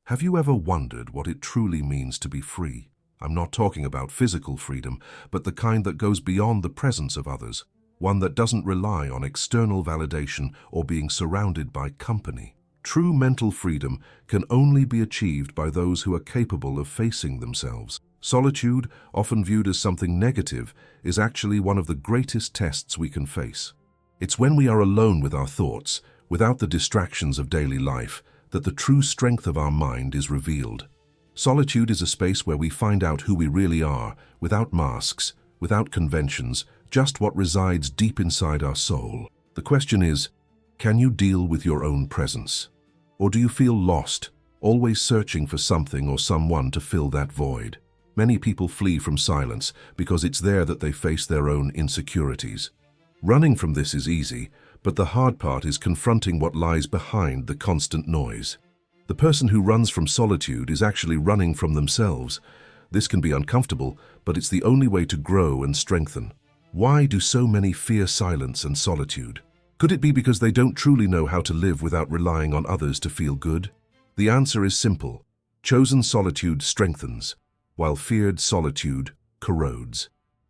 Have you ever wondered what it truly means to be free? I'm not talking about physical freedom, but the kind that goes beyond the presence of others, one that doesn't rely on external validation or being surrounded by company. True mental freedom can only be achieved by those who are capable of facing themselves. Solitude, often viewed as something negative, is actually one of the greatest tests we can face. It's when we are alone with our thoughts, without the distractions of daily life, that the true strength of our mind is revealed. Solitude is a space where we find out who we really are, without masks, without conventions, just what resides deep inside our soul. The question is, can you deal with your own presence? Or do you feel lost, always searching for something or someone to fill that void? Many people flee from silence because it's there that they face their own insecurities. Running from this is easy, but the hard part is confronting what lies behind the constant noise. The person who runs from solitude is actually running from themselves. This can be uncomfortable, but it's the only way to grow and strengthen. Why do so many fear silence and solitude? Could it be because they don't truly know how to live without relying on others to feel good? The answer is simple. Chosen solitude strengthens, while feared solitude corrodes.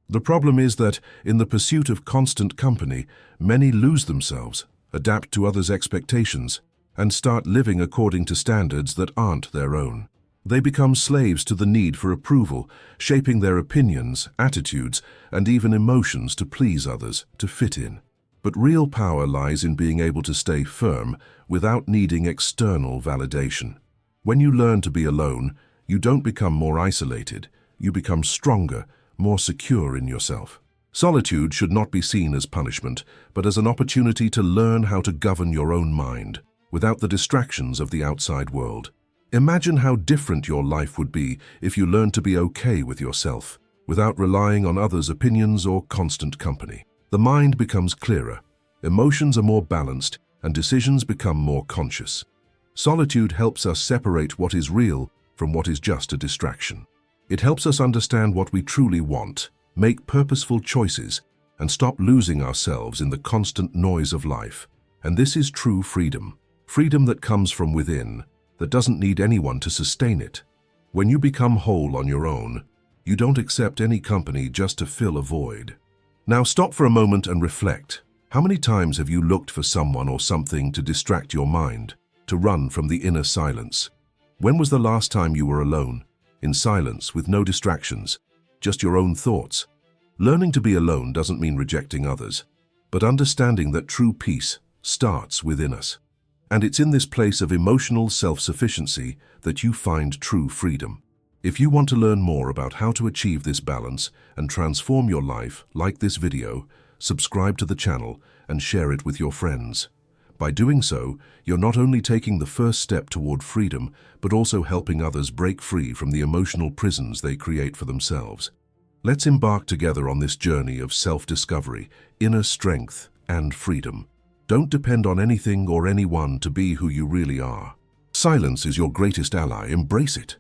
The problem is that, in the pursuit of constant company, many lose themselves, adapt to others' expectations, and start living according to standards that aren't their own. They become slaves to the need for approval, shaping their opinions, attitudes, and even emotions to please others, to fit in. But real power lies in being able to stay firm without needing external validation. When you learn to be alone, you don't become more isolated, you become stronger, more secure in yourself. Solitude should not be seen as punishment, but as an opportunity to learn how to govern your own mind, without the distractions of the outside world. Imagine how different your life would be if you learned to be okay with yourself, without relying on others' opinions or constant company. The mind becomes clearer, emotions are more balanced, and decisions become more conscious. Solitude helps us separate what is real from what is just a distraction. It helps us understand what we truly want, make purposeful choices, and stop losing ourselves in the constant noise of life. And this is true freedom. Freedom that comes from within, that doesn't need anyone to sustain it. When you become whole on your own, you don't accept any company just to fill a void. Now stop for a moment and reflect. How many times have you looked for someone or something to distract your mind, to run from the inner silence? When was the last time you were alone, in silence with no distractions, just your own thoughts? Learning to be alone doesn't mean rejecting others, but understanding that true peace starts within us. And it's in this place of emotional self-sufficiency that you find true freedom. If you want to learn more about how to achieve this balance and transform your life, like this video, subscribe to the channel and share it with your friends. By doing so, you're not only taking the first step toward freedom, but also helping others break free from the emotional prisons they create for themselves. Let's embark together on this journey of self-discovery, inner strength, and freedom. Don't depend on anything or anyone to be who you really are. Silence is your greatest ally. Embrace it.